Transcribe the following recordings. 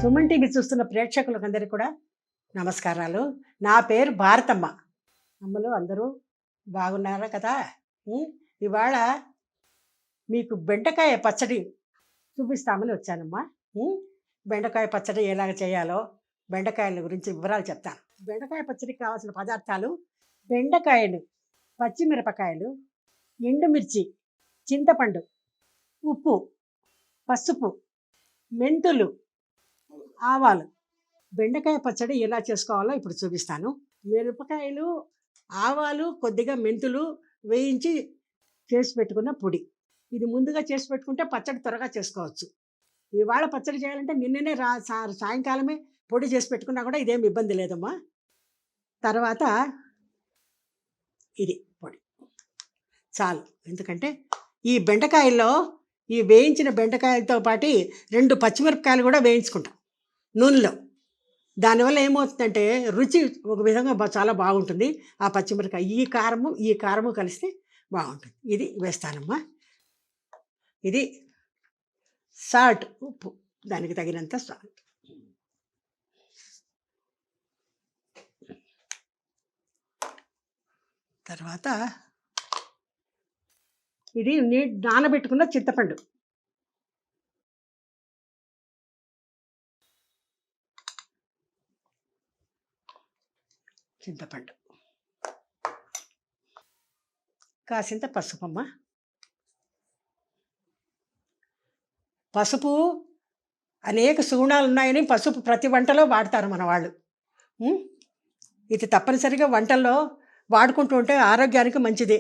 Suman TV చూస్తున్న ప్రేక్షకులందరికీ కూడా నమస్కారాలు. నా పేరు భారతమ్మ. అమ్మలు అందరూ బాగున్నారా కదా? ఇవాళ మీకు బెండకాయ పచ్చడి చూపిస్తామని వచ్చానమ్మా. బెండకాయ పచ్చడి ఎలాగ చేయాలో బెండకాయల గురించి వివరాలు చెప్తాను. బెండకాయ పచ్చడికి కావాల్సిన పదార్థాలు: బెండకాయలు, పచ్చిమిరపకాయలు, ఎండుమిర్చి, చింతపండు, ఉప్పు, పసుపు, మెంతులు, ఆవాలు. బెండకాయ పచ్చడి ఎలా చేసుకోవాలో ఇప్పుడు చూపిస్తాను. మిరపకాయలు, ఆవాలు, కొద్దిగా మెంతులు వేయించి చేసి పెట్టుకున్న పొడి. ఇది ముందుగా చేసి పెట్టుకుంటే పచ్చడి త్వరగా చేసుకోవచ్చు. ఇవాళ పచ్చడి చేయాలంటే నిన్ననే సాయంకాలమే పొడి చేసి పెట్టుకున్నా కూడా ఇదేం ఇబ్బంది లేదమ్మా. తర్వాత ఇది పొడి చాలు. ఎందుకంటే ఈ బెండకాయల్లో ఈ వేయించిన బెండకాయలతో పాటు 2 పచ్చిమిరపకాయలు కూడా వేయించుకుంటాం నూనెలో. దానివల్ల ఏమవుతుందంటే రుచి ఒక విధంగా చాలా బాగుంటుంది. ఆ పచ్చిమిరపకాయ ఈ కారము కలిస్తే బాగుంటుంది. ఇది వేస్తానమ్మా. ఇది సాల్ట్, ఉప్పు, దానికి తగినంత సాల్ట్. తర్వాత ఇది నానబెట్టుకున్న చింతపండు. కాసింత పసుపమ్మ. పసుపు అనేక సుగుణాలు ఉన్నాయని పసుపు ప్రతి వంటలో వాడతారు మన వాళ్ళు. ఇది తప్పనిసరిగా వంటల్లో వాడుకుంటూ ఉంటే ఆరోగ్యానికి మంచిది.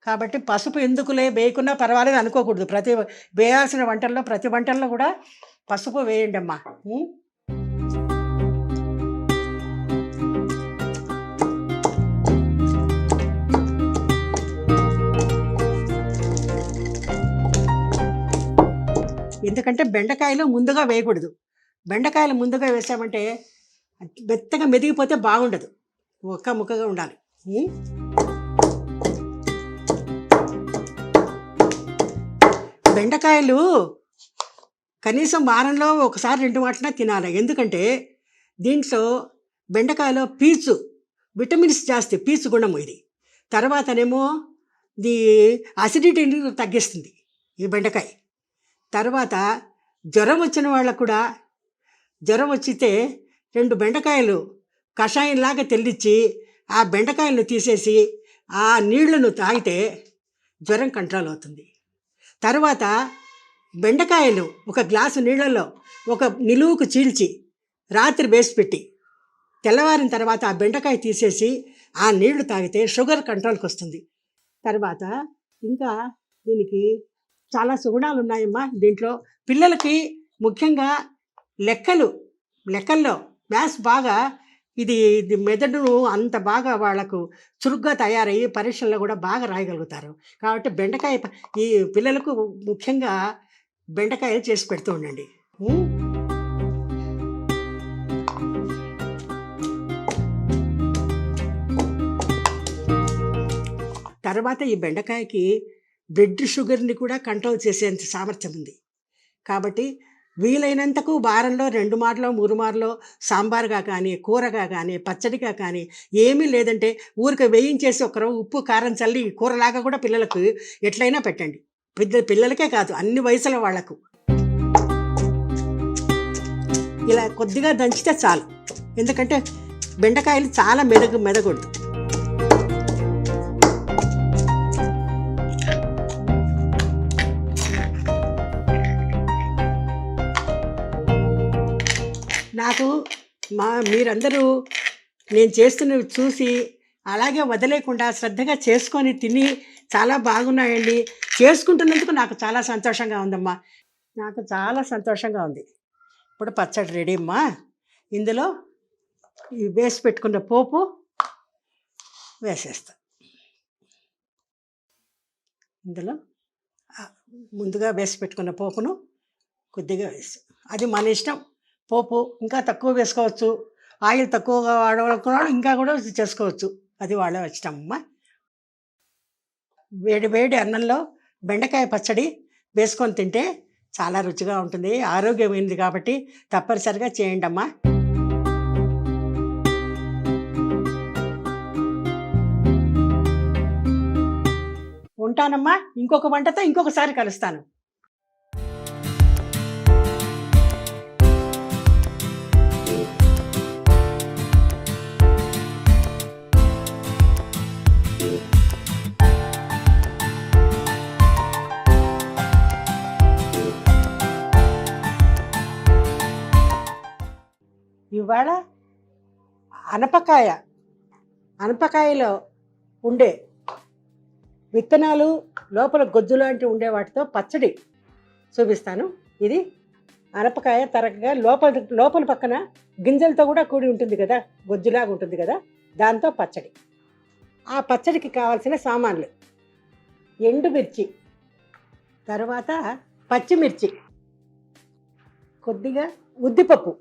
కాబట్టి పసుపు ఎందుకులే వేయకున్నా పర్వాలేదు అనుకోకూడదు. వేయాల్సిన వంటల్లో ప్రతి వంటల్లో కూడా పసుపు వేయండి అమ్మా. ఎందుకంటే బెండకాయలు ముందుగా వేయకూడదు. బెండకాయలు ముందుగా వేసామంటే మెత్తగా మెదిగిపోతే బాగుండదు. ఒక్క ముక్కగా ఉండాలి. బెండకాయలు కనీసం వారంలో ఒకసారి 2 వాటినా తినాలి. ఎందుకంటే దీంట్లో బెండకాయలో విటమిన్స్ జాస్తి, పీచు గుణము ఇది. తర్వాతనేమో ఇది అసిడిటీని తగ్గిస్తుంది ఈ బెండకాయ. తర్వాత జ్వరం వచ్చిన వాళ్ళకు కూడా, జ్వరం వచ్చితే 2 బెండకాయలు కషాయంలాగా తెల్లిచ్చి ఆ బెండకాయలను తీసేసి ఆ నీళ్లను తాగితే జ్వరం కంట్రోల్ అవుతుంది. తర్వాత బెండకాయలు ఒక గ్లాసు నీళ్ళల్లో ఒక నిలువుకు చీల్చి రాత్రి వేసి పెట్టి తెల్లవారిన తర్వాత ఆ బెండకాయ తీసేసి ఆ నీళ్లు తాగితే షుగర్ కంట్రోల్కి వస్తుంది. తర్వాత ఇంకా దీనికి చాలా సుగుణాలు ఉన్నాయమ్మా. దీంట్లో పిల్లలకి ముఖ్యంగా లెక్కల్లో మ్యాథ్స్ బాగా ఇది మెదడును అంత బాగా వాళ్ళకు చురుగ్గా తయారయ్యి పరీక్షల్లో కూడా బాగా రాయగలుగుతారు. కాబట్టి బెండకాయ ఈ పిల్లలకు ముఖ్యంగా బెండకాయలు చేసి పెడుతూ ఉండండి. తర్వాత ఈ బెండకాయకి బ్లడ్ షుగర్ని కూడా కంట్రోల్ చేసేంత సామర్థ్యం ఉంది. కాబట్టి వీలైనంతకు వారంలో 2 మార్లో 3 మార్లో సాంబార్గా కానీ, కూరగా కానీ, పచ్చడిగా కానీ, ఏమీ లేదంటే ఊరికే వేయించేసి ఒకరు ఉప్పు కారం చల్లి కూరలాగా కూడా పిల్లలకు ఎట్లయినా పెట్టండి. పిల్లలకే కాదు, అన్ని వయసుల వాళ్లకు ఇలా కొద్దిగా దంచితే చాలు. ఎందుకంటే బెండకాయలు చాలా మెదగకూడదు. నాకు మీరందరూ నేను చేస్తున్నవి చూసి అలాగే వదిలేకుండా శ్రద్ధగా చేసుకొని తిని చాలా బాగున్నాయండి, చేసుకుంటున్నందుకు నాకు చాలా సంతోషంగా ఉందమ్మా. నాకు చాలా సంతోషంగా ఉంది. ఇప్పుడు పచ్చడి రెడీ అమ్మా. ఇందులో ఈ వేసి పెట్టుకున్న పోపు వేసేస్తా. ఇందులో ముందుగా వేసి పెట్టుకున్న పోపును కొద్దిగా వేసి, అది మన ఇష్టం. పోపు ఇంకా తక్కువ వేసుకోవచ్చు, ఆయిల్ తక్కువగా వాడాలనుకున్న ఇంకా కూడా చేసుకోవచ్చు. అది వాళ్ళ ఇష్టమమ్మా. వేడి వేడి అన్నంలో బెండకాయ పచ్చడి వేసుకొని తింటే చాలా రుచిగా ఉంటుంది, ఆరోగ్యమైనది కాబట్టి తప్పనిసరిగా చేయండి అమ్మా. ఉంటానమ్మా. ఇంకొక వంటతో ఇంకొకసారి కలుస్తాను. ఇవాళ అనపకాయ, అనపకాయలో ఉండే విత్తనాలు లోపల గొజ్జు లాంటివి ఉండే వాటితో పచ్చడి చూపిస్తాను. ఇది అనపకాయ తరగగా లోపల లోపల పక్కన గింజలతో కూడా కూడి ఉంటుంది కదా, గొజ్జులాగా ఉంటుంది కదా, దాంతో పచ్చడి. ఆ పచ్చడికి కావాల్సిన సామాన్లు: ఎండుమిర్చి, తర్వాత పచ్చిమిర్చి, కొద్దిగా ఉద్దిపప్పు,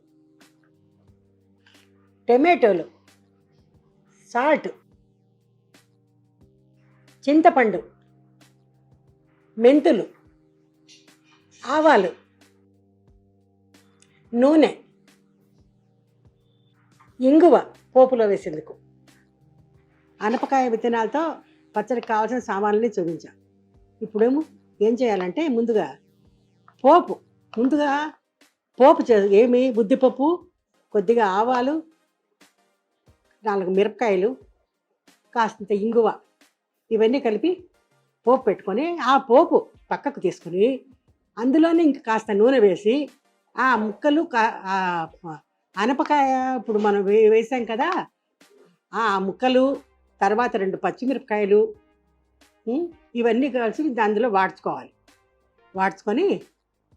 టమాటోలు, సాల్ట్, చింతపండు, మెంతులు, ఆవాలు, నూనె, ఇంగువ పోపులో వేసేందుకు. అనపకాయ విత్తనాలతో పచ్చడికి కావాల్సిన సామాన్లని చూపించాం. ఇప్పుడేమో ఏం చేయాలంటే ముందుగా పోపు ఏమి ఉద్దిపప్పు, కొద్దిగా ఆవాలు, 4 మిరపకాయలు, కాస్తంత ఇంగువ, ఇవన్నీ కలిపి పోపు పెట్టుకొని ఆ పోపు పక్కకు తీసుకొని అందులోనే ఇంక కాస్త నూనె వేసి ఆ ముక్కలు అనపకాయ ఇప్పుడు మనం వేసాం కదా, ఆ ముక్కలు, తర్వాత 2 పచ్చిమిరపకాయలు, ఇవన్నీ కలిసి అందులో వాడ్చుకొని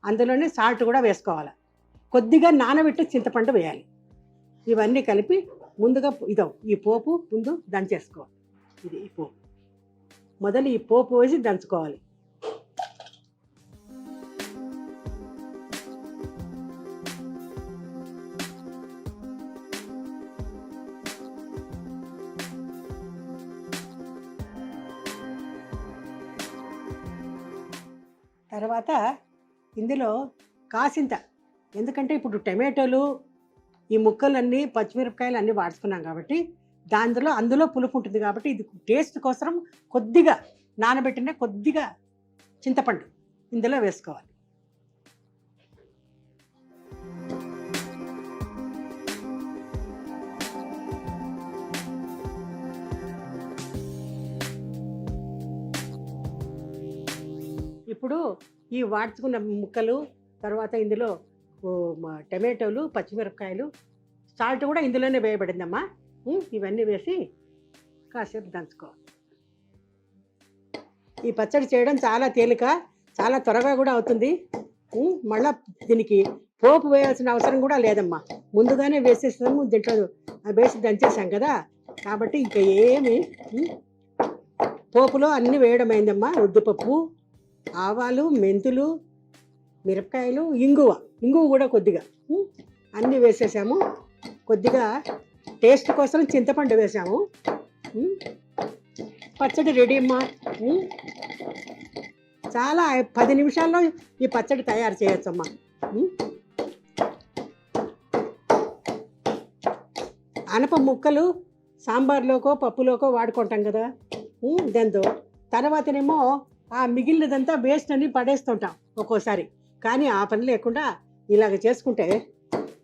అందులోనే సాల్ట్ కూడా వేసుకోవాలి. కొద్దిగా నానబెట్టి చింతపండు వేయాలి. ఇవన్నీ కలిపి ముందుగా ఈ పోపు ముందు దంచేసుకోవాలి. ఇది ఈ పోపు మొదలు ఈ పోపు వేసి దంచుకోవాలి. తర్వాత ఇందులో కాసింత, ఎందుకంటే ఇప్పుడు టమాటోలు, ఈ ముక్కలన్నీ, పచ్చిమిరపకాయలు అన్నీ వాడుకున్నాం కాబట్టి అందులో పులుపు ఉంటుంది కాబట్టి ఇది టేస్ట్ కోసం కొద్దిగా నానబెట్టిన కొద్దిగా చింతపండు ఇందులో వేసుకోవాలి. ఇప్పుడు ఈ వాడ్చుకున్న ముక్కలు, తర్వాత ఇందులో టమాటోలు, పచ్చిమిరపకాయలు, సాల్ట్ కూడా ఇందులోనే వేయబడిందమ్మా. ఇవన్నీ వేసి కాసేపు దంచుకోవాలి. ఈ పచ్చడి చేయడం చాలా తేలిక, చాలా త్వరగా కూడా అవుతుంది. మళ్ళీ దీనికి పోపు వేయాల్సిన అవసరం కూడా లేదమ్మా, ముందుగానే వేసేసాము, దీంట్లో వేసి దంచేసాం కదా, కాబట్టి ఇంకా ఏమి పోపులో అన్నీ వేయడం అయిందమ్మా. ఉద్దిపప్పు, ఆవాలు, మెంతులు, మిరపకాయలు, ఇంగువ కూడా కొద్దిగా అన్నీ వేసేసాము. కొద్దిగా టేస్ట్ కోసం చింతపండు వేసాము. పచ్చడి రెడీ అమ్మా. చాలా 10 నిమిషాల్లో ఈ పచ్చడి తయారు చేయొచ్చమ్మా. అనప ముక్కలు సాంబార్లోకో పప్పులోకో వాడుకుంటాం కదా, దాంతో తర్వాతనేమో ఆ మిగిలినదంతా వేస్ట్ అని పడేస్తుంటాం ఒక్కోసారి. కానీ ఆ పని లేకుండా ఇలాగ చేసుకుంటే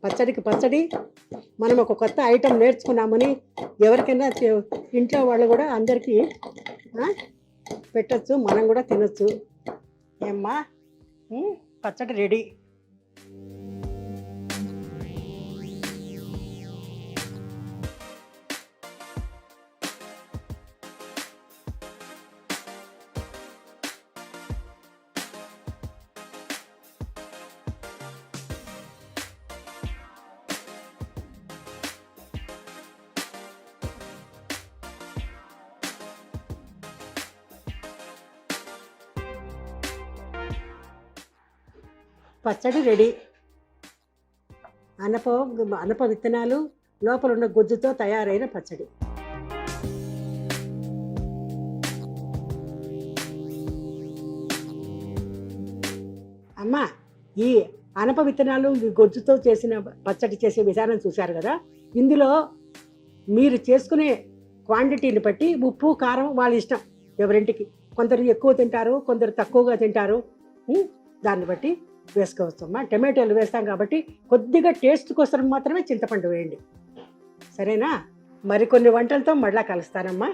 పచ్చడి మనం ఒక కొత్త ఐటెం నేర్చుకున్నామని ఎవరికైనా ఇంట్లో వాళ్ళు కూడా అందరికీ పెట్టచ్చు, మనం కూడా తినచ్చు. ఏమ్మా, పచ్చడి రెడీ. పచ్చడి రెడీ. అనప విత్తనాలు లోపల ఉన్న గుజ్జుతో తయారైన పచ్చడి. అమ్మా, ఈ అనప విత్తనాలు ఈ గొజ్జుతో చేసిన పచ్చడి చేసే విధానం చూశారు కదా. ఇందులో మీరు చేసుకునే క్వాంటిటీని బట్టి ఉప్పు కారం వాళ్ళ ఇష్టం, ఎవరింటికి. కొందరు ఎక్కువ తింటారు, కొందరు తక్కువగా తింటారు. దాన్ని బట్టి వేసుకోవచ్చు అమ్మా. టమాటోలు వేస్తాం కాబట్టి కొద్దిగా టేస్ట్ కోసం మాత్రమే చింతపండు వేయండి, సరేనా? మరికొన్ని వంటలతో మళ్ళా కలుస్తానమ్మా.